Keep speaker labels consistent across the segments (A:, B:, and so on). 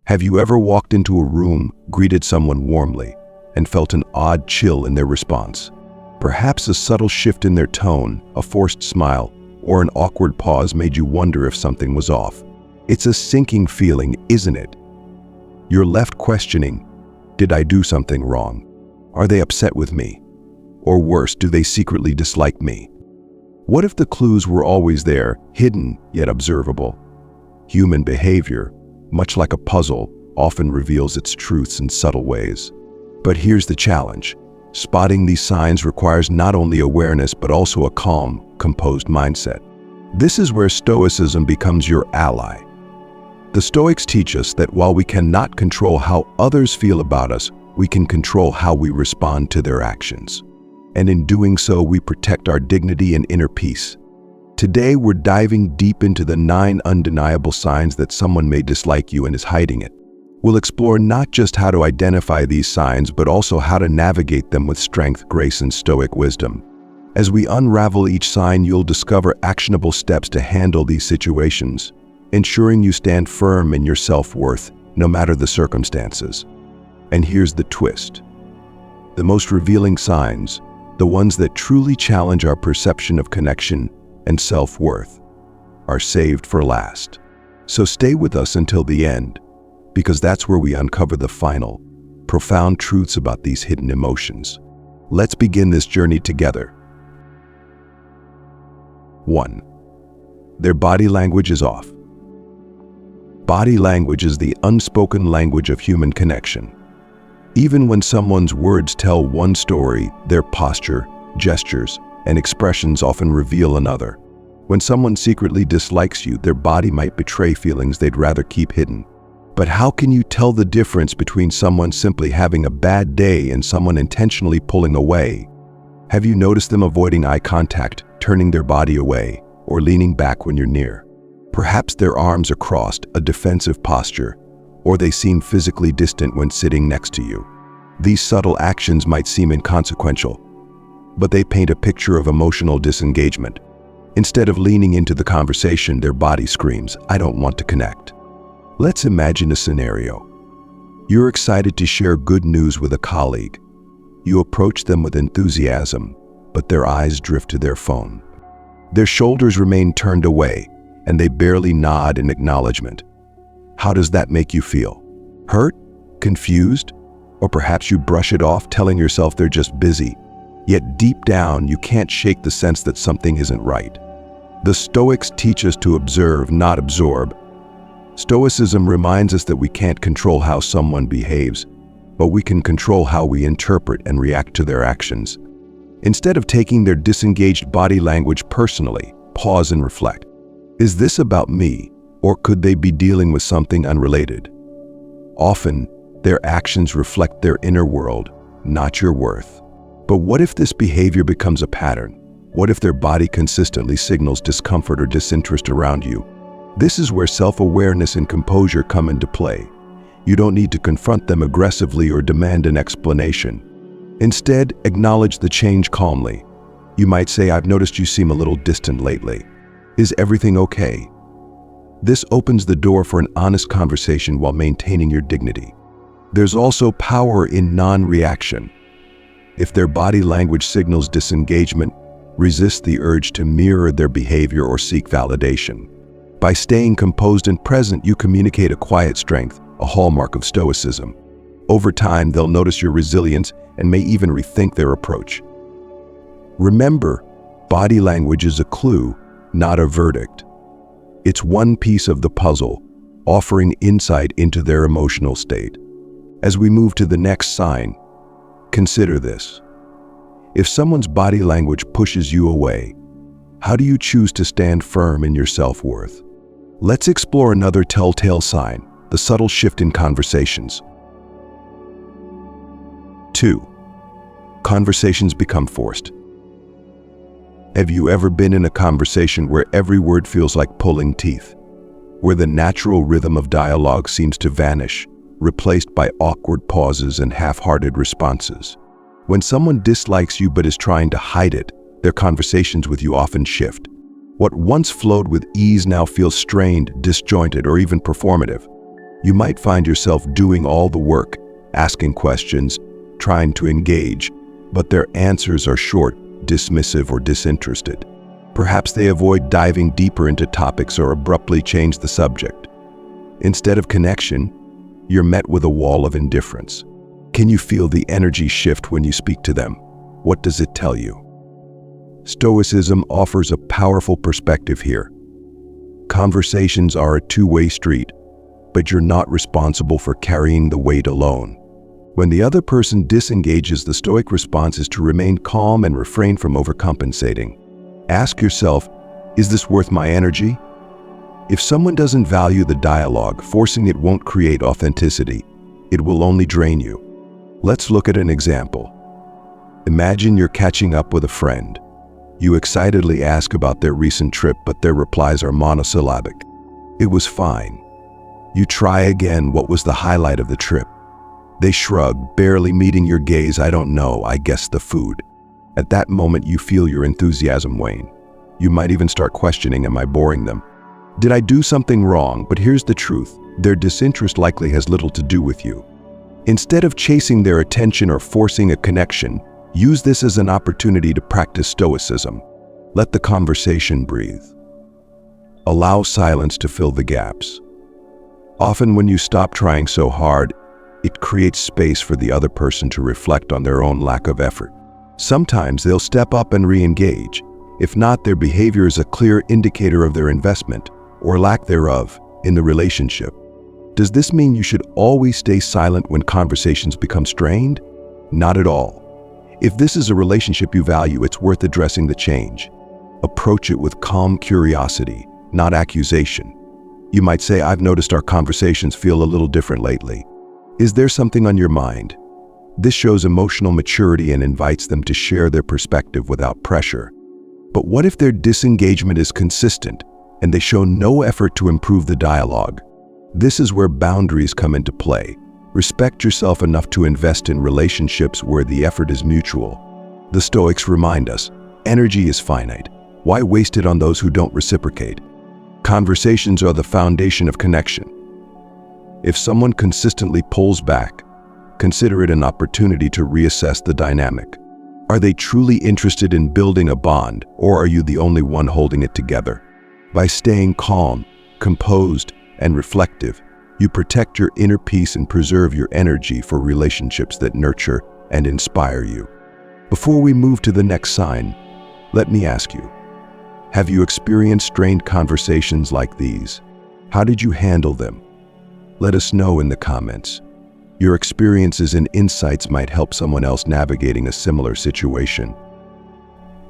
A: Have you ever walked into a room, greeted someone warmly, and felt an odd chill in their response? Perhaps a subtle shift in their tone, a forced smile, or an awkward pause made you wonder if something was off. It's a sinking feeling, isn't it? You're left questioning, did I do something wrong? Are they upset with me? Or worse, do they secretly dislike me? What if the clues were always there, hidden yet observable? Human behavior, much like a puzzle, often reveals its truths in subtle ways. But here's the challenge. Spotting these signs requires not only awareness but also a calm, composed mindset. This is where Stoicism becomes your ally. The Stoics teach us that while we cannot control how others feel about us, we can control how we respond to their actions. And in doing so, we protect our dignity and inner peace. Today, we're diving deep into the 9 undeniable signs that someone may dislike you and is hiding it. We'll explore not just how to identify these signs, but also how to navigate them with strength, grace, and Stoic wisdom. As we unravel each sign, you'll discover actionable steps to handle these situations, ensuring you stand firm in your self-worth, no matter the circumstances. And here's the twist. The most revealing signs, the ones that truly challenge our perception of connection and self-worth, are saved for last. So stay with us until the end, because that's where we uncover the final, profound truths about these hidden emotions. Let's begin this journey together. 1. Their body language is off. Body language is the unspoken language of human connection. Even when someone's words tell one story, their posture, gestures, and expressions often reveal another. When someone secretly dislikes you, their body might betray feelings they'd rather keep hidden. But how can you tell the difference between someone simply having a bad day and someone intentionally pulling away? Have you noticed them avoiding eye contact, turning their body away, or leaning back when you're near? Perhaps their arms are crossed, a defensive posture, or they seem physically distant when sitting next to you. These subtle actions might seem inconsequential, but they paint a picture of emotional disengagement. Instead of leaning into the conversation, their body screams, "I don't want to connect." Let's imagine a scenario. You're excited to share good news with a colleague. You approach them with enthusiasm, but their eyes drift to their phone. Their shoulders remain turned away, and they barely nod in acknowledgement. How does that make you feel? Hurt? Confused? Or perhaps you brush it off, telling yourself they're just busy. Yet deep down, you can't shake the sense that something isn't right. The Stoics teach us to observe, not absorb. Stoicism reminds us that we can't control how someone behaves, but we can control how we interpret and react to their actions. Instead of taking their disengaged body language personally, pause and reflect. Is this about me, or could they be dealing with something unrelated? Often, their actions reflect their inner world, not your worth. But what if this behavior becomes a pattern? What if their body consistently signals discomfort or disinterest around you? This is where self-awareness and composure come into play. You don't need to confront them aggressively or demand an explanation. Instead, acknowledge the change calmly. You might say, "I've noticed you seem a little distant lately. Is everything okay?" This opens the door for an honest conversation while maintaining your dignity. There's also power in non-reaction. If their body language signals disengagement, resist the urge to mirror their behavior or seek validation. By staying composed and present, you communicate a quiet strength, a hallmark of Stoicism. Over time, they'll notice your resilience and may even rethink their approach. Remember, body language is a clue, not a verdict. It's one piece of the puzzle, offering insight into their emotional state. As we move to the next sign, consider this. If someone's body language pushes you away, how do you choose to stand firm in your self-worth? Let's explore another telltale sign, the subtle shift in conversations. 2. Conversations become forced. Have you ever been in a conversation where every word feels like pulling teeth? Where the natural rhythm of dialogue seems to vanish, replaced by awkward pauses and half-hearted responses? When someone dislikes you but is trying to hide it, their conversations with you often shift. What once flowed with ease now feels strained, disjointed, or even performative. You might find yourself doing all the work, asking questions, trying to engage, but their answers are short, dismissive, or disinterested. Perhaps they avoid diving deeper into topics or abruptly change the subject. Instead of connection, you're met with a wall of indifference. Can you feel the energy shift when you speak to them? What does it tell you? Stoicism offers a powerful perspective here. Conversations are a two-way street, but you're not responsible for carrying the weight alone. When the other person disengages, the Stoic response is to remain calm and refrain from overcompensating. Ask yourself, is this worth my energy? If someone doesn't value the dialogue, forcing it won't create authenticity. It will only drain you. Let's look at an example. Imagine you're catching up with a friend. You excitedly ask about their recent trip, but their replies are monosyllabic. It was fine. You try again, what was the highlight of the trip? They shrug, barely meeting your gaze. I don't know, I guess the food. At that moment, you feel your enthusiasm wane. You might even start questioning, am I boring them? Did I do something wrong? But here's the truth. Their disinterest likely has little to do with you. Instead of chasing their attention or forcing a connection, use this as an opportunity to practice Stoicism. Let the conversation breathe. Allow silence to fill the gaps. Often when you stop trying so hard, it creates space for the other person to reflect on their own lack of effort. Sometimes they'll step up and re-engage. If not, their behavior is a clear indicator of their investment, or lack thereof, in the relationship. Does this mean you should always stay silent when conversations become strained? Not at all. If this is a relationship you value, it's worth addressing the change. Approach it with calm curiosity, not accusation. You might say, I've noticed our conversations feel a little different lately. Is there something on your mind? This shows emotional maturity and invites them to share their perspective without pressure. But what if their disengagement is consistent and they show no effort to improve the dialogue? This is where boundaries come into play. Respect yourself enough to invest in relationships where the effort is mutual. The Stoics remind us, energy is finite. Why waste it on those who don't reciprocate? Conversations are the foundation of connection. If someone consistently pulls back, consider it an opportunity to reassess the dynamic. Are they truly interested in building a bond, or are you the only one holding it together? By staying calm, composed, and reflective, you protect your inner peace and preserve your energy for relationships that nurture and inspire you. Before we move to the next sign, let me ask you, have you experienced strained conversations like these? How did you handle them? Let us know in the comments. Your experiences and insights might help someone else navigating a similar situation.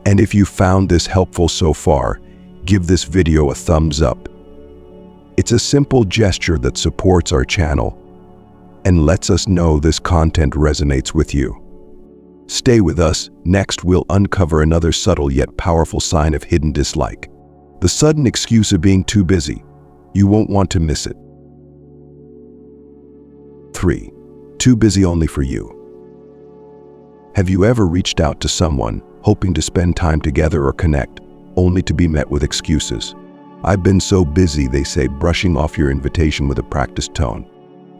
A: And if you found this helpful so far, give this video a thumbs up. It's a simple gesture that supports our channel and lets us know this content resonates with you. Stay with us. Next, we'll uncover another subtle yet powerful sign of hidden dislike. The sudden excuse of being too busy. You won't want to miss it. 3. Too busy only for you. Have you ever reached out to someone hoping to spend time together or connect, only to be met with excuses? I've been so busy, they say, brushing off your invitation with a practiced tone.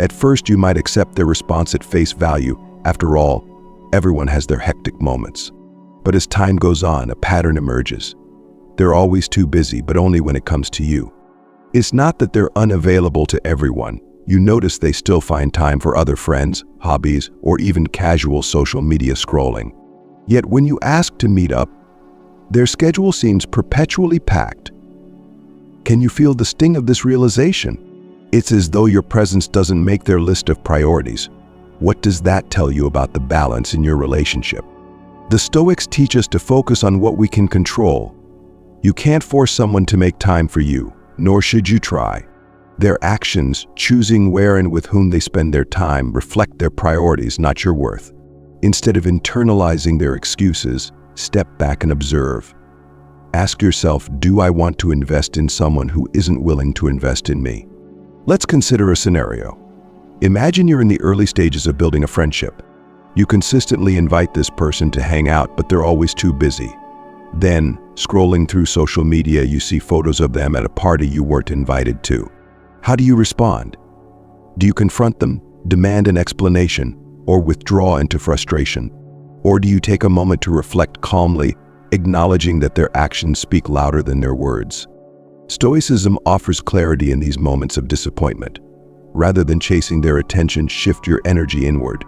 A: At first, you might accept their response at face value. After all, everyone has their hectic moments. But as time goes on, a pattern emerges. They're always too busy, but only when it comes to you. It's not that they're unavailable to everyone. You notice they still find time for other friends, hobbies, or even casual social media scrolling. Yet when you ask to meet up, their schedule seems perpetually packed. Can you feel the sting of this realization? It's as though your presence doesn't make their list of priorities. What does that tell you about the balance in your relationship? The Stoics teach us to focus on what we can control. You can't force someone to make time for you, nor should you try. Their actions, choosing where and with whom they spend their time, reflect their priorities, not your worth. Instead of internalizing their excuses, step back and observe. Ask yourself, do I want to invest in someone who isn't willing to invest in me? Let's consider a scenario. Imagine you're in the early stages of building a friendship. You consistently invite this person to hang out, but they're always too busy. Then, scrolling through social media, you see photos of them at a party you weren't invited to. How do you respond? Do you confront them, demand an explanation, or withdraw into frustration? Or do you take a moment to reflect calmly, acknowledging that their actions speak louder than their words? Stoicism offers clarity in these moments of disappointment. Rather than chasing their attention, shift your energy inward.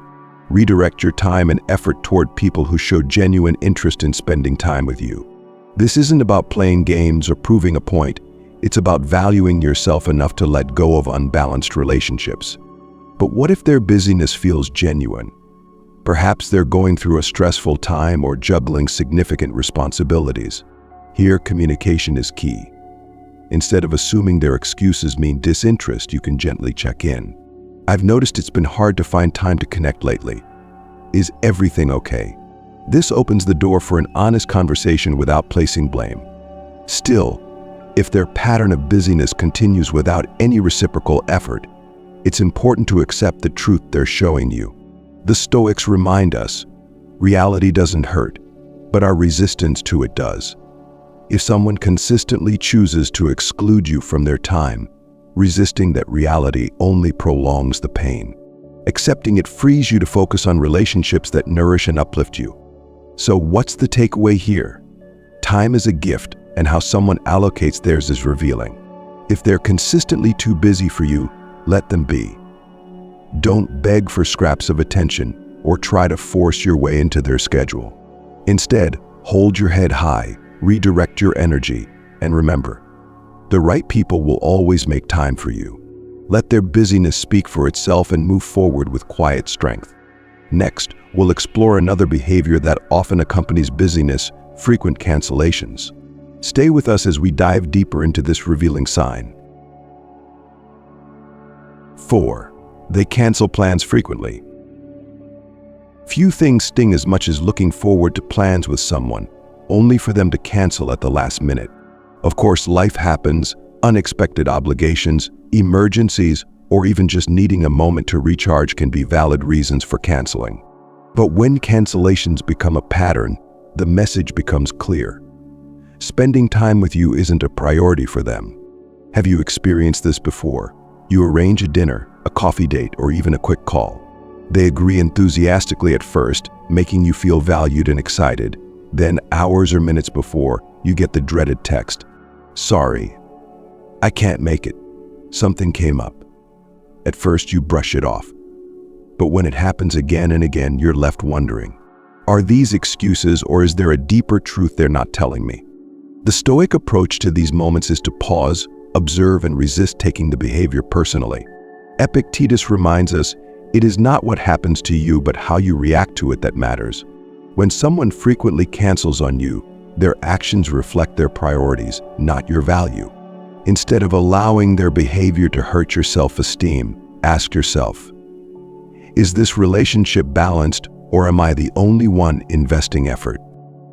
A: Redirect your time and effort toward people who show genuine interest in spending time with you. This isn't about playing games or proving a point. It's about valuing yourself enough to let go of unbalanced relationships. But what if their busyness feels genuine? Perhaps they're going through a stressful time or juggling significant responsibilities. Here, communication is key. Instead of assuming their excuses mean disinterest, you can gently check in. I've noticed it's been hard to find time to connect lately. Is everything okay? This opens the door for an honest conversation without placing blame. Still, if their pattern of busyness continues without any reciprocal effort, it's important to accept the truth they're showing you. The Stoics remind us, reality doesn't hurt, but our resistance to it does. If someone consistently chooses to exclude you from their time, resisting that reality only prolongs the pain. Accepting it frees you to focus on relationships that nourish and uplift you. So what's the takeaway here? Time is a gift, and how someone allocates theirs is revealing. If they're consistently too busy for you, let them be. Don't beg for scraps of attention or try to force your way into their schedule. Instead, hold your head high, redirect your energy, and remember, the right people will always make time for you. Let their busyness speak for itself and move forward with quiet strength. Next, we'll explore another behavior that often accompanies busyness: frequent cancellations. Stay with us as we dive deeper into this revealing sign. 4. They cancel plans frequently. Few things sting as much as looking forward to plans with someone, only for them to cancel at the last minute. Of course, life happens, unexpected obligations, emergencies, or even just needing a moment to recharge can be valid reasons for canceling. But when cancellations become a pattern, the message becomes clear. Spending time with you isn't a priority for them. Have you experienced this before? You arrange a dinner, a coffee date, or even a quick call. They agree enthusiastically at first, making you feel valued and excited. Then, hours or minutes before, you get the dreaded text, "Sorry, I can't make it. Something came up." At first, you brush it off. But when it happens again and again, you're left wondering, are these excuses, or is there a deeper truth they're not telling me? The Stoic approach to these moments is to pause, observe, and resist taking the behavior personally. Epictetus reminds us, it is not what happens to you, but how you react to it that matters. When someone frequently cancels on you, their actions reflect their priorities, not your value. Instead of allowing their behavior to hurt your self-esteem, ask yourself, is this relationship balanced, or am I the only one investing effort?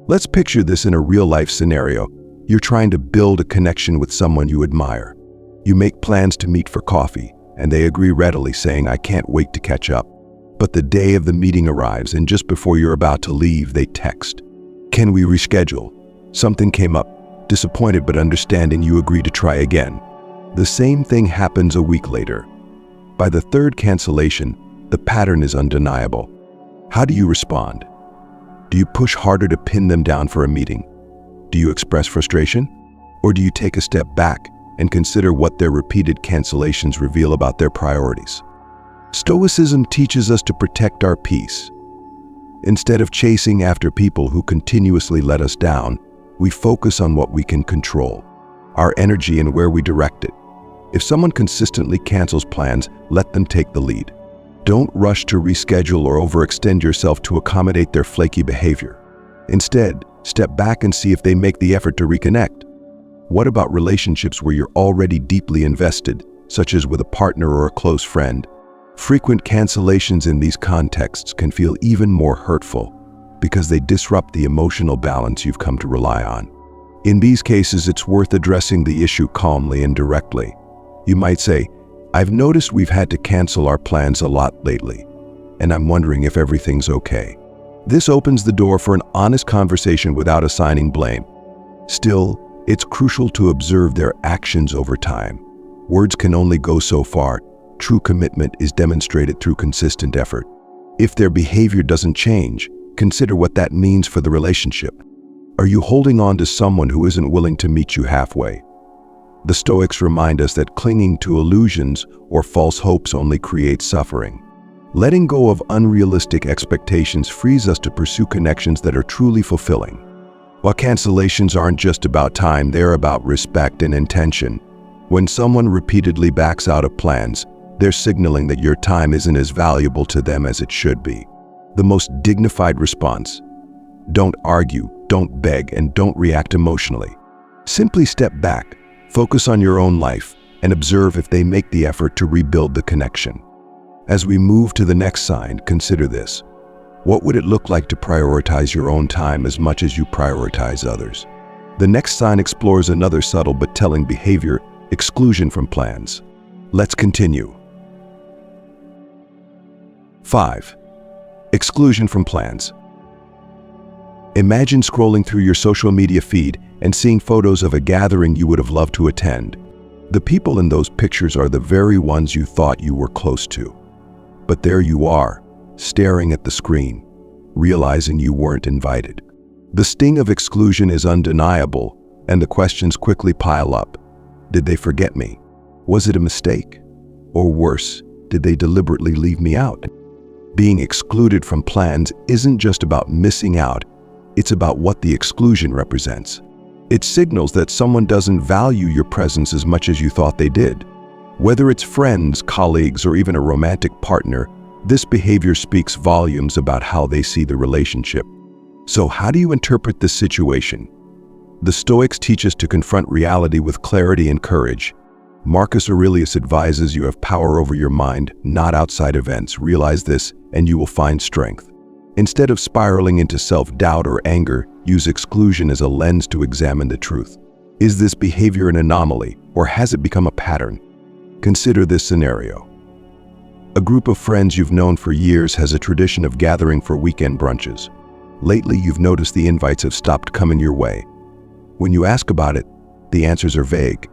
A: Let's picture this in a real-life scenario. You're trying to build a connection with someone you admire. You make plans to meet for coffee, and they agree readily, saying, "I can't wait to catch up." But the day of the meeting arrives, and just before you're about to leave, they text, "Can we reschedule? Something came up." Disappointed but understanding, you agree to try again. The same thing happens a week later. By the third cancellation, the pattern is undeniable. How do you respond? Do you push harder to pin them down for a meeting? Do you express frustration? Or do you take a step back and consider what their repeated cancellations reveal about their priorities? Stoicism teaches us to protect our peace. Instead of chasing after people who continuously let us down, we focus on what we can control, our energy and where we direct it. If someone consistently cancels plans, let them take the lead. Don't rush to reschedule or overextend yourself to accommodate their flaky behavior. Instead, step back and see if they make the effort to reconnect. What about relationships where you're already deeply invested, such as with a partner or a close friend? Frequent cancellations in these contexts can feel even more hurtful because they disrupt the emotional balance you've come to rely on. In these cases, it's worth addressing the issue calmly and directly. You might say, "I've noticed we've had to cancel our plans a lot lately, and I'm wondering if everything's okay." This opens the door for an honest conversation without assigning blame. Still, it's crucial to observe their actions over time. Words can only go so far, True commitment is demonstrated through consistent effort. If their behavior doesn't change, consider what that means for the relationship. Are you holding on to someone who isn't willing to meet you halfway? The Stoics remind us that clinging to illusions or false hopes only creates suffering. Letting go of unrealistic expectations frees us to pursue connections that are truly fulfilling. While cancellations aren't just about time, they're about respect and intention. When someone repeatedly backs out of plans, they're signaling that your time isn't as valuable to them as it should be. The most dignified response: don't argue, don't beg, and don't react emotionally. Simply step back, focus on your own life, and observe if they make the effort to rebuild the connection. As we move to the next sign, consider this. What would it look like to prioritize your own time as much as you prioritize others? The next sign explores another subtle but telling behavior: exclusion from plans. Let's continue. 5. Exclusion from plans. Imagine scrolling through your social media feed and seeing photos of a gathering you would have loved to attend. The people in those pictures are the very ones you thought you were close to. But there you are, staring at the screen, realizing you weren't invited. The sting of exclusion is undeniable, and the questions quickly pile up. Did they forget me? Was it a mistake? Or worse, did they deliberately leave me out? Being excluded from plans isn't just about missing out, it's about what the exclusion represents. It signals that someone doesn't value your presence as much as you thought they did. Whether it's friends, colleagues, or even a romantic partner, this behavior speaks volumes about how they see the relationship. So how do you interpret this situation? The Stoics teach us to confront reality with clarity and courage. Marcus Aurelius advises you have power over your mind, not outside events. Realize this, and you will find strength. Instead of spiraling into self-doubt or anger, use exclusion as a lens to examine the truth. Is this behavior an anomaly, or has it become a pattern? Consider this scenario. A group of friends you've known for years has a tradition of gathering for weekend brunches. Lately, you've noticed the invites have stopped coming your way. When you ask about it, the answers are vague.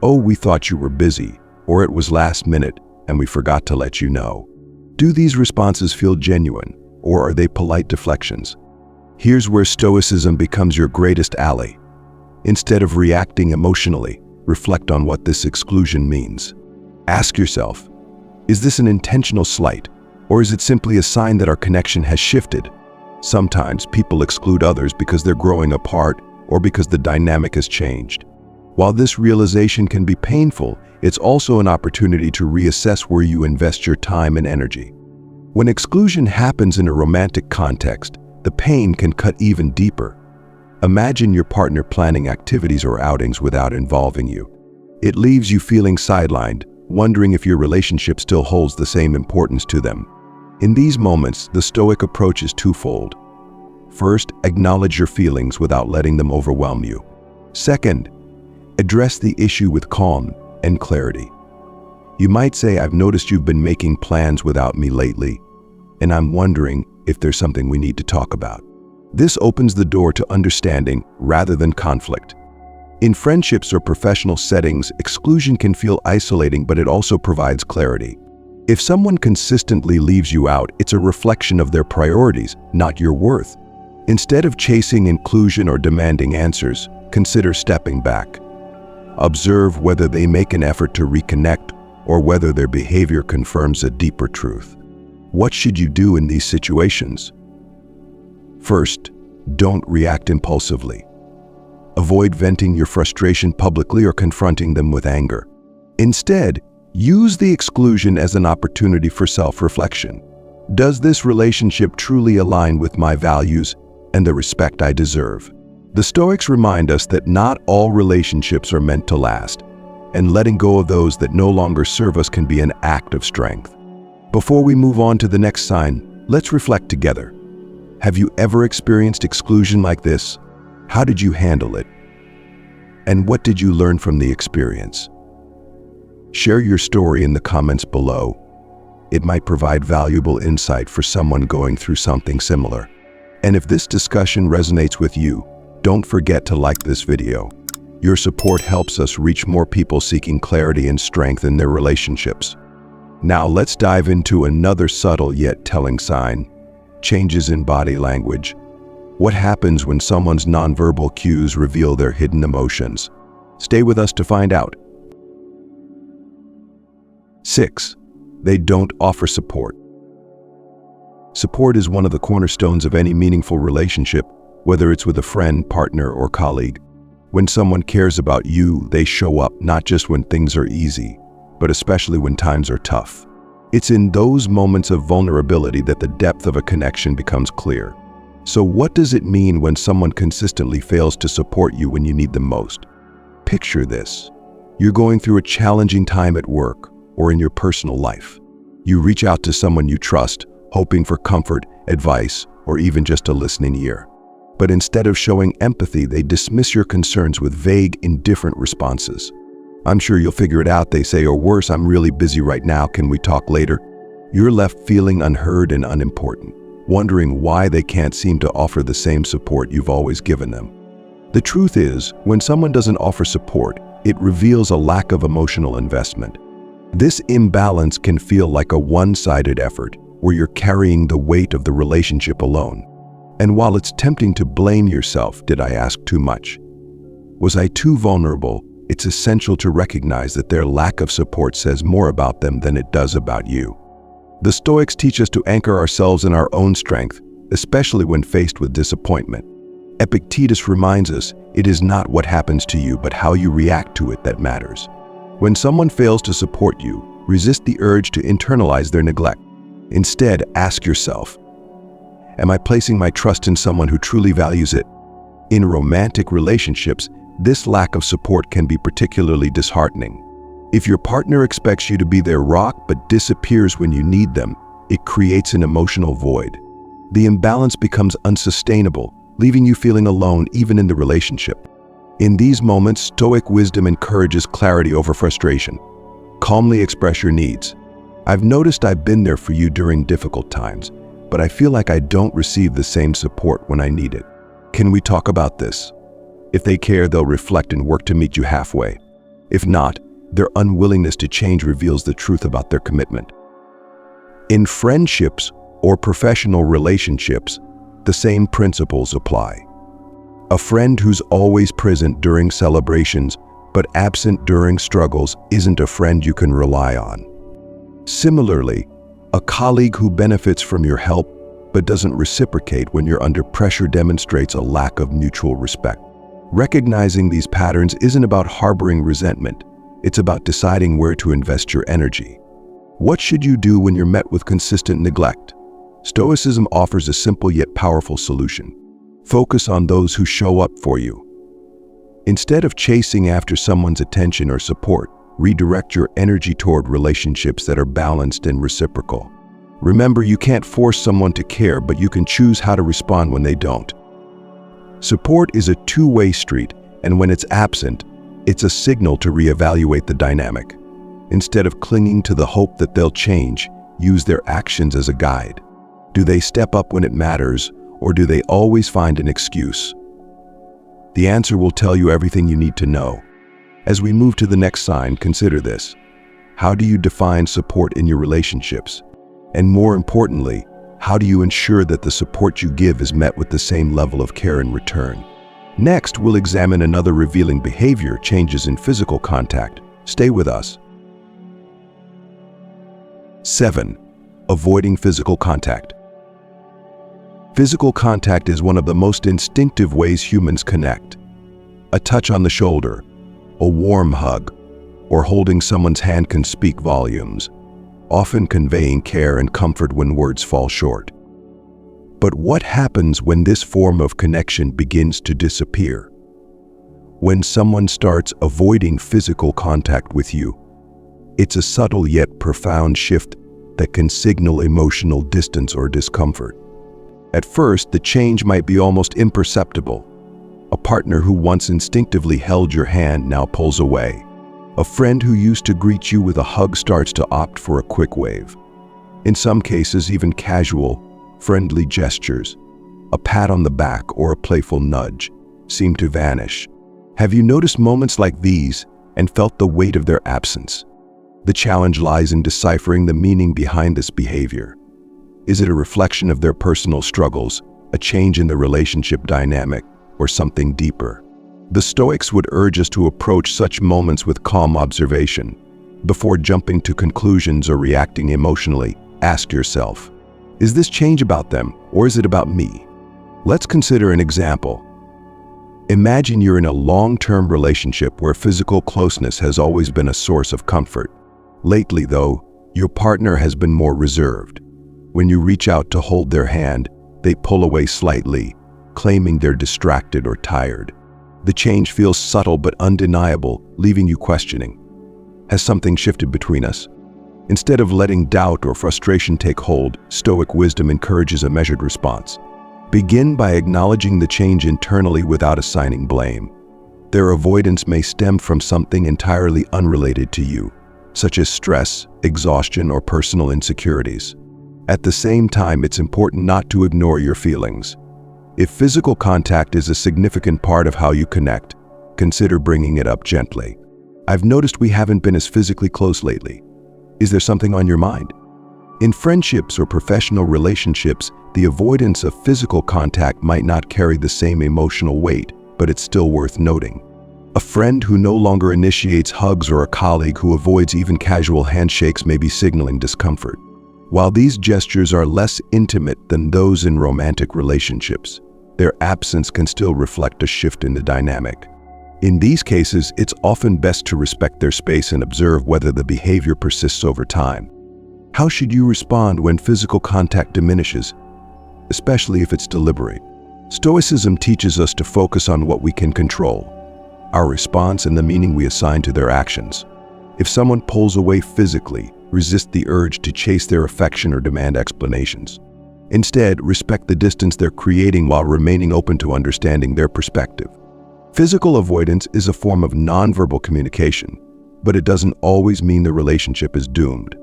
A: Oh, we thought you were busy, or it was last minute, and we forgot to let you know. Do these responses feel genuine, or are they polite deflections? Here's where Stoicism becomes your greatest ally. Instead of reacting emotionally, reflect on what this exclusion means. Ask yourself, is this an intentional slight, or is it simply a sign that our connection has shifted? Sometimes people exclude others because they're growing apart or because the dynamic has changed. While this realization can be painful, it's also an opportunity to reassess where you invest your time and energy. When exclusion happens in a romantic context, the pain can cut even deeper. Imagine your partner planning activities or outings without involving you. It leaves you feeling sidelined, wondering if your relationship still holds the same importance to them. In these moments, the Stoic approach is twofold. First, acknowledge your feelings without letting them overwhelm you. Second, address the issue with calm and clarity. You might say, I've noticed you've been making plans without me lately, and I'm wondering if there's something we need to talk about. This opens the door to understanding rather than conflict. In friendships or professional settings, exclusion can feel isolating, but it also provides clarity. If someone consistently leaves you out, it's a reflection of their priorities, not your worth. Instead of chasing inclusion or demanding answers, consider stepping back. Observe whether they make an effort to reconnect or whether their behavior confirms a deeper truth. What should you do in these situations? First, don't react impulsively. Avoid venting your frustration publicly or confronting them with anger. Instead, use the exclusion as an opportunity for self-reflection. Does this relationship truly align with my values and the respect I deserve? The Stoics remind us that not all relationships are meant to last, and letting go of those that no longer serve us can be an act of strength. Before we move on to the next sign, let's reflect together. Have you ever experienced exclusion like this? How did you handle it? And what did you learn from the experience? Share your story in the comments below. It might provide valuable insight for someone going through something similar. And if this discussion resonates with you, don't forget to like this video. Your support helps us reach more people seeking clarity and strength in their relationships. Now let's dive into another subtle yet telling sign: changes in body language. What happens when someone's nonverbal cues reveal their hidden emotions? Stay with us to find out. 6. They don't offer support. Support is one of the cornerstones of any meaningful relationship, whether it's with a friend, partner, or colleague. When someone cares about you, they show up not just when things are easy, but especially when times are tough. It's in those moments of vulnerability that the depth of a connection becomes clear. So what does it mean when someone consistently fails to support you when you need them most? Picture this. You're going through a challenging time at work or in your personal life. You reach out to someone you trust, hoping for comfort, advice, or even just a listening ear. But instead of showing empathy, they dismiss your concerns with vague, indifferent responses. "I'm sure you'll figure it out," they say, or worse, "I'm really busy right now, can we talk later?" You're left feeling unheard and unimportant, wondering why they can't seem to offer the same support you've always given them. The truth is, when someone doesn't offer support, it reveals a lack of emotional investment. This imbalance can feel like a one-sided effort, where you're carrying the weight of the relationship alone. And while it's tempting to blame yourself, did I ask too much? Was I too vulnerable? It's essential to recognize that their lack of support says more about them than it does about you. The Stoics teach us to anchor ourselves in our own strength, especially when faced with disappointment. Epictetus reminds us, it is not what happens to you, but how you react to it that matters. When someone fails to support you, resist the urge to internalize their neglect. Instead, ask yourself, am I placing my trust in someone who truly values it? In romantic relationships, this lack of support can be particularly disheartening. If your partner expects you to be their rock but disappears when you need them, it creates an emotional void. The imbalance becomes unsustainable, leaving you feeling alone even in the relationship. In these moments, Stoic wisdom encourages clarity over frustration. Calmly express your needs. "I've noticed I've been there for you during difficult times, but I feel like I don't receive the same support when I need it. Can we talk about this?" If they care, they'll reflect and work to meet you halfway. If not, their unwillingness to change reveals the truth about their commitment. In friendships or professional relationships, the same principles apply. A friend who's always present during celebrations but absent during struggles isn't a friend you can rely on. Similarly, a colleague who benefits from your help but doesn't reciprocate when you're under pressure demonstrates a lack of mutual respect. Recognizing these patterns isn't about harboring resentment. It's about deciding where to invest your energy. What should you do when you're met with consistent neglect? Stoicism offers a simple yet powerful solution. Focus on those who show up for you. Instead of chasing after someone's attention or support, redirect your energy toward relationships that are balanced and reciprocal. Remember, you can't force someone to care, but you can choose how to respond when they don't. Support is a two-way street, and when it's absent, it's a signal to reevaluate the dynamic. Instead of clinging to the hope that they'll change, use their actions as a guide. Do they step up when it matters, or do they always find an excuse? The answer will tell you everything you need to know. As we move to the next sign, consider this. How do you define support in your relationships? And more importantly, how do you ensure that the support you give is met with the same level of care in return? Next, we'll examine another revealing behavior: changes in physical contact. Stay with us. 7. Avoiding physical contact. Physical contact is one of the most instinctive ways humans connect. A touch on the shoulder, a warm hug, or holding someone's hand can speak volumes, often conveying care and comfort when words fall short. But what happens when this form of connection begins to disappear? When someone starts avoiding physical contact with you, it's a subtle yet profound shift that can signal emotional distance or discomfort. At first, the change might be almost imperceptible. A partner who once instinctively held your hand now pulls away. A friend who used to greet you with a hug starts to opt for a quick wave. In some cases, even casual, friendly gestures, a pat on the back or a playful nudge, seem to vanish. Have you noticed moments like these and felt the weight of their absence? The challenge lies in deciphering the meaning behind this behavior. Is it a reflection of their personal struggles, a change in the relationship dynamic, or something deeper? The Stoics would urge us to approach such moments with calm observation. Before jumping to conclusions or reacting emotionally, ask yourself, is this change about them, or is it about me? Let's consider an example. Imagine you're in a long-term relationship where physical closeness has always been a source of comfort. Lately, though, your partner has been more reserved. When you reach out to hold their hand, they pull away slightly, claiming they're distracted or tired. The change feels subtle but undeniable, leaving you questioning. Has something shifted between us? Instead of letting doubt or frustration take hold, Stoic wisdom encourages a measured response. Begin by acknowledging the change internally without assigning blame. Their avoidance may stem from something entirely unrelated to you, such as stress, exhaustion, or personal insecurities. At the same time, it's important not to ignore your feelings. If physical contact is a significant part of how you connect, consider bringing it up gently. I've noticed we haven't been as physically close lately. Is there something on your mind? In friendships or professional relationships, the avoidance of physical contact might not carry the same emotional weight, but it's still worth noting. A friend who no longer initiates hugs or a colleague who avoids even casual handshakes may be signaling discomfort. While these gestures are less intimate than those in romantic relationships, their absence can still reflect a shift in the dynamic. In these cases, it's often best to respect their space and observe whether the behavior persists over time. How should you respond when physical contact diminishes, especially if it's deliberate? Stoicism teaches us to focus on what we can control, our response and the meaning we assign to their actions. If someone pulls away physically, resist the urge to chase their affection or demand explanations. Instead, respect the distance they're creating while remaining open to understanding their perspective. Physical avoidance is a form of nonverbal communication, but it doesn't always mean the relationship is doomed.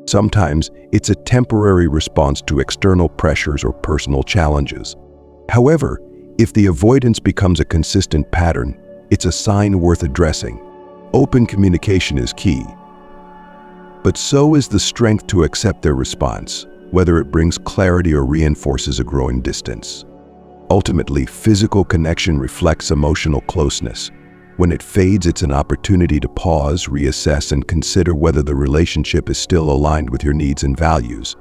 A: Sometimes it's a temporary response to external pressures or personal challenges. However, if the avoidance becomes a consistent pattern, it's a sign worth addressing. Open communication is key. But so is the strength to accept their response, whether it brings clarity or reinforces a growing distance. Ultimately, physical connection reflects emotional closeness. When it fades, it's an opportunity to pause, reassess, and consider whether the relationship is still aligned with your needs and values.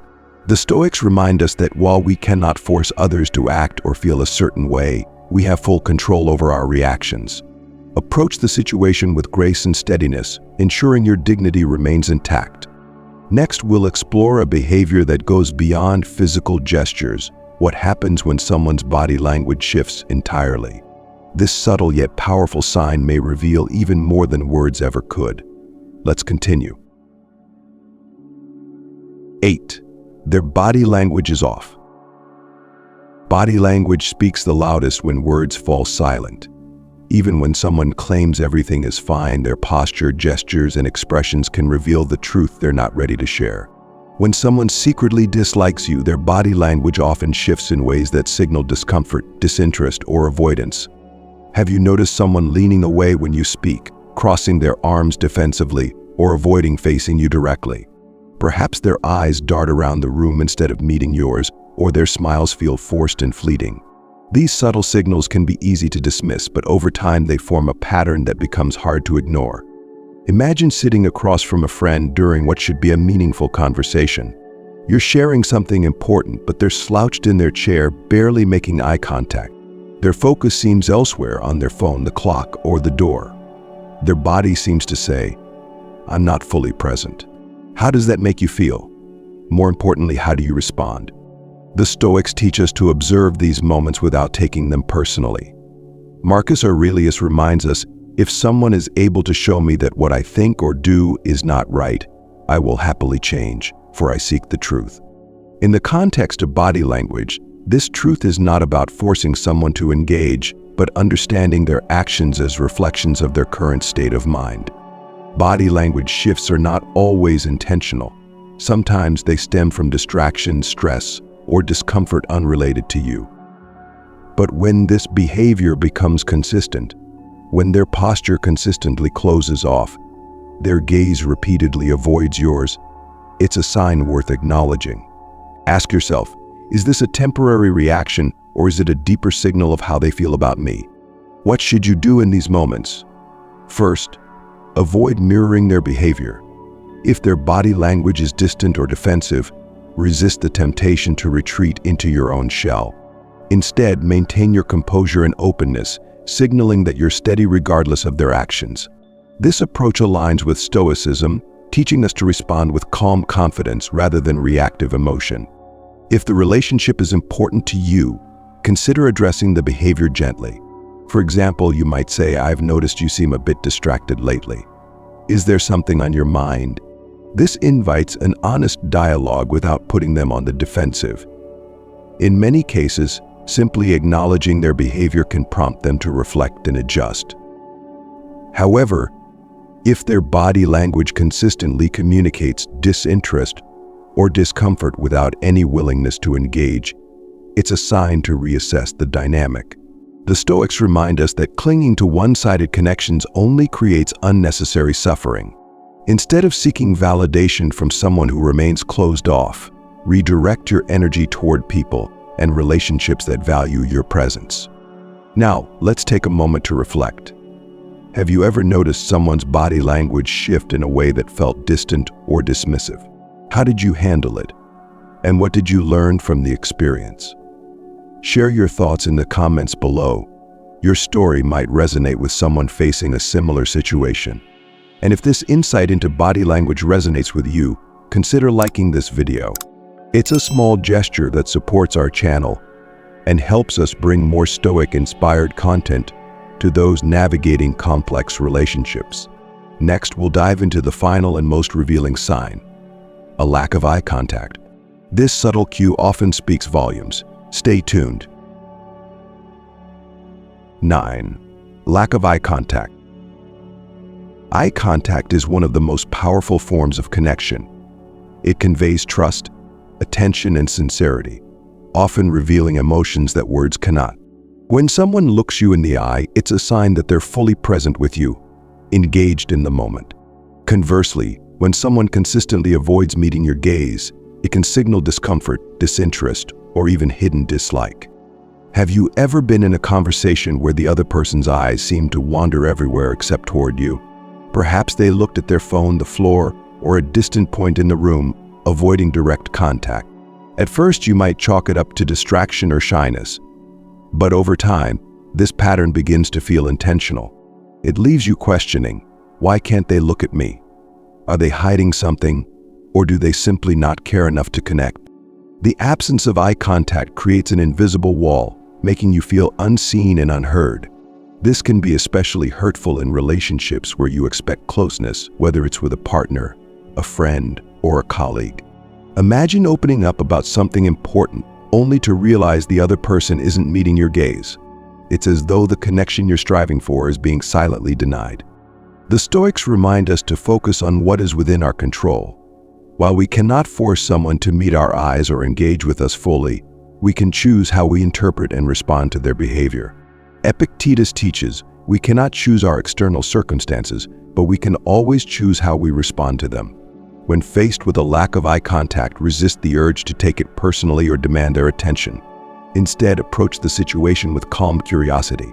A: The Stoics remind us that while we cannot force others to act or feel a certain way, we have full control over our reactions. Approach the situation with grace and steadiness, ensuring your dignity remains intact. Next, we'll explore a behavior that goes beyond physical gestures. What happens when someone's body language shifts entirely? This subtle yet powerful sign may reveal even more than words ever could. Let's continue. 8. Their body language is off. Body language speaks the loudest when words fall silent. Even when someone claims everything is fine, their posture, gestures, and expressions can reveal the truth they're not ready to share. When someone secretly dislikes you, their body language often shifts in ways that signal discomfort, disinterest, or avoidance. Have you noticed someone leaning away when you speak, crossing their arms defensively, or avoiding facing you directly? Perhaps their eyes dart around the room instead of meeting yours, or their smiles feel forced and fleeting. These subtle signals can be easy to dismiss, but over time they form a pattern that becomes hard to ignore. Imagine sitting across from a friend during what should be a meaningful conversation. You're sharing something important, but they're slouched in their chair, barely making eye contact. Their focus seems elsewhere, on their phone, the clock, or the door. Their body seems to say, "I'm not fully present." How does that make you feel? More importantly, how do you respond? The Stoics teach us to observe these moments without taking them personally. Marcus Aurelius reminds us, if someone is able to show me that what I think or do is not right, I will happily change, for I seek the truth. In the context of body language, this truth is not about forcing someone to engage, but understanding their actions as reflections of their current state of mind. Body language shifts are not always intentional. Sometimes they stem from distraction, stress, or discomfort unrelated to you. But when this behavior becomes consistent, when their posture consistently closes off, their gaze repeatedly avoids yours, it's a sign worth acknowledging. Ask yourself, is this a temporary reaction or is it a deeper signal of how they feel about me? What should you do in these moments? First, avoid mirroring their behavior. If their body language is distant or defensive, resist the temptation to retreat into your own shell. Instead, maintain your composure and openness, signaling that you're steady regardless of their actions. This approach aligns with Stoicism, teaching us to respond with calm confidence rather than reactive emotion. If the relationship is important to you, consider addressing the behavior gently. For example, you might say, "I've noticed you seem a bit distracted lately. Is there something on your mind?" This invites an honest dialogue without putting them on the defensive. In many cases, simply acknowledging their behavior can prompt them to reflect and adjust. However, if their body language consistently communicates disinterest or discomfort without any willingness to engage, it's a sign to reassess the dynamic. The Stoics remind us that clinging to one-sided connections only creates unnecessary suffering. Instead of seeking validation from someone who remains closed off, redirect your energy toward people and relationships that value your presence. Now, let's take a moment to reflect. Have you ever noticed someone's body language shift in a way that felt distant or dismissive? How did you handle it? And what did you learn from the experience? Share your thoughts in the comments below. Your story might resonate with someone facing a similar situation. And if this insight into body language resonates with you, consider liking this video. It's a small gesture that supports our channel and helps us bring more Stoic-inspired content to those navigating complex relationships. Next, we'll dive into the final and most revealing sign: a lack of eye contact. This subtle cue often speaks volumes. Stay tuned. 9. Lack of eye contact. Eye contact is one of the most powerful forms of connection. It conveys trust, attention, and sincerity, often revealing emotions that words cannot. When someone looks you in the eye, it's a sign that they're fully present with you, engaged in the moment. Conversely, when someone consistently avoids meeting your gaze, it can signal discomfort, disinterest, or even hidden dislike. Have you ever been in a conversation where the other person's eyes seemed to wander everywhere except toward you? Perhaps they looked at their phone, the floor, or a distant point in the room, avoiding direct contact. At first, you might chalk it up to distraction or shyness. But over time, this pattern begins to feel intentional. It leaves you questioning, why can't they look at me? Are they hiding something, or do they simply not care enough to connect? The absence of eye contact creates an invisible wall, making you feel unseen and unheard. This can be especially hurtful in relationships where you expect closeness, whether it's with a partner, a friend, or a colleague. Imagine opening up about something important, only to realize the other person isn't meeting your gaze. It's as though the connection you're striving for is being silently denied. The Stoics remind us to focus on what is within our control. While we cannot force someone to meet our eyes or engage with us fully, we can choose how we interpret and respond to their behavior. Epictetus teaches, we cannot choose our external circumstances, but we can always choose how we respond to them. When faced with a lack of eye contact, resist the urge to take it personally or demand their attention. Instead, approach the situation with calm curiosity.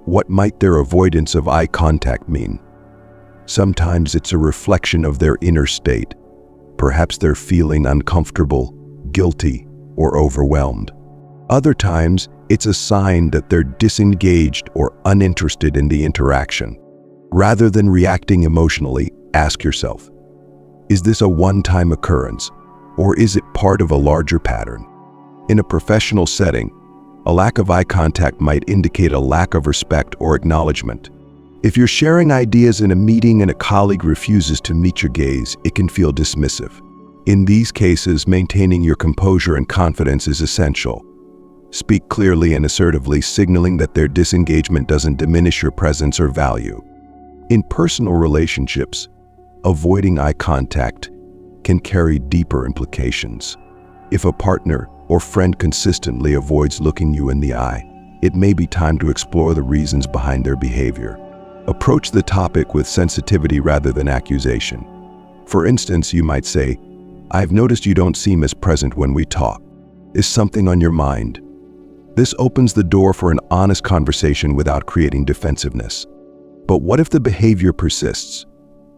A: What might their avoidance of eye contact mean? Sometimes it's a reflection of their inner state. Perhaps they're feeling uncomfortable, guilty, or overwhelmed. Other times, it's a sign that they're disengaged or uninterested in the interaction. Rather than reacting emotionally, ask yourself, is this a one-time occurrence, or is it part of a larger pattern? In a professional setting, a lack of eye contact might indicate a lack of respect or acknowledgement. If you're sharing ideas in a meeting and a colleague refuses to meet your gaze, it can feel dismissive. In these cases, maintaining your composure and confidence is essential. Speak clearly and assertively, signaling that their disengagement doesn't diminish your presence or value. In personal relationships, avoiding eye contact can carry deeper implications. If a partner or friend consistently avoids looking you in the eye, it may be time to explore the reasons behind their behavior. Approach the topic with sensitivity rather than accusation. For instance, you might say, "I've noticed you don't seem as present when we talk. Is something on your mind?" This opens the door for an honest conversation without creating defensiveness. But what if the behavior persists?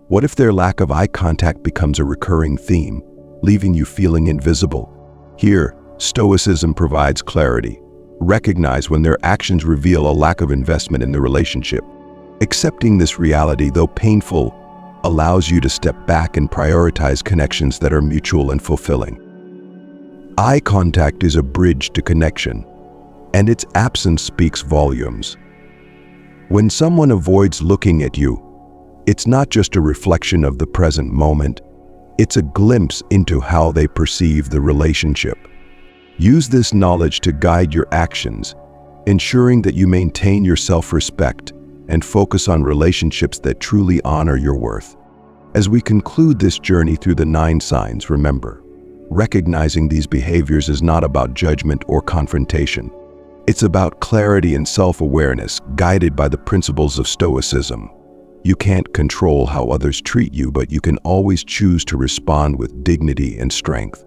A: What if their lack of eye contact becomes a recurring theme, leaving you feeling invisible? Here, Stoicism provides clarity. Recognize when their actions reveal a lack of investment in the relationship. Accepting this reality, though painful, allows you to step back and prioritize connections that are mutual and fulfilling. Eye contact is a bridge to connection, and its absence speaks volumes. When someone avoids looking at you, it's not just a reflection of the present moment, it's a glimpse into how they perceive the relationship. Use this knowledge to guide your actions, ensuring that you maintain your self-respect and focus on relationships that truly honor your worth. As we conclude this journey through the 9 signs, remember, recognizing these behaviors is not about judgment or confrontation. It's about clarity and self-awareness, guided by the principles of Stoicism. You can't control how others treat you, but you can always choose to respond with dignity and strength.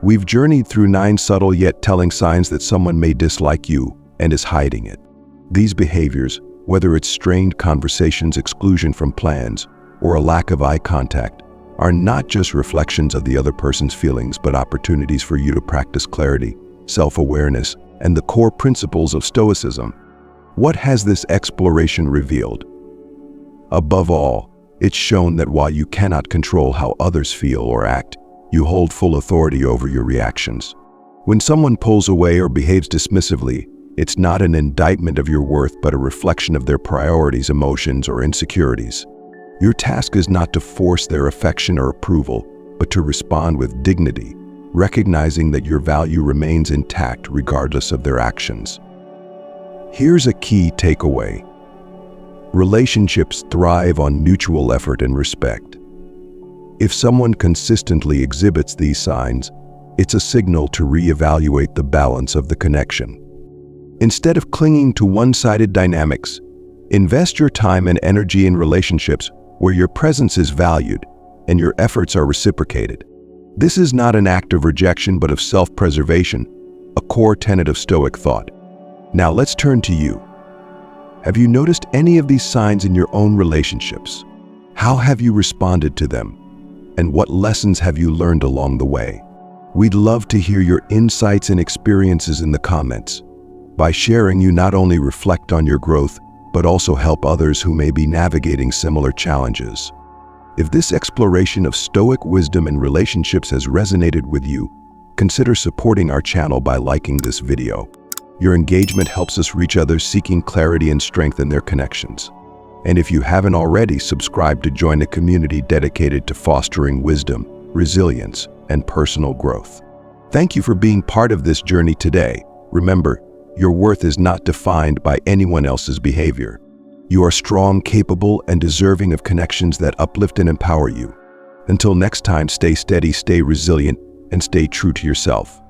A: We've journeyed through 9 subtle yet telling signs that someone may dislike you and is hiding it. These behaviors, whether it's strained conversations, exclusion from plans, or a lack of eye contact, are not just reflections of the other person's feelings, but opportunities for you to practice clarity, self-awareness, and the core principles of Stoicism. What has this exploration revealed? Above all, it's shown that while you cannot control how others feel or act, you hold full authority over your reactions. When someone pulls away or behaves dismissively, it's not an indictment of your worth, but a reflection of their priorities, emotions, or insecurities. Your task is not to force their affection or approval, but to respond with dignity, recognizing that your value remains intact regardless of their actions. Here's a key takeaway. Relationships thrive on mutual effort and respect. If someone consistently exhibits these signs, it's a signal to reevaluate the balance of the connection. Instead of clinging to one-sided dynamics, invest your time and energy in relationships where your presence is valued and your efforts are reciprocated. This is not an act of rejection, but of self-preservation, a core tenet of Stoic thought. Now let's turn to you. Have you noticed any of these signs in your own relationships? How have you responded to them? And what lessons have you learned along the way? We'd love to hear your insights and experiences in the comments. By sharing, you not only reflect on your growth, but also help others who may be navigating similar challenges. If this exploration of Stoic wisdom and relationships has resonated with you, consider supporting our channel by liking this video. Your engagement helps us reach others seeking clarity and strengthen their connections. And if you haven't already, subscribe to join a community dedicated to fostering wisdom, resilience, and personal growth. Thank you for being part of this journey today. Remember, your worth is not defined by anyone else's behavior. You are strong, capable, and deserving of connections that uplift and empower you. Until next time, stay steady, stay resilient, and stay true to yourself.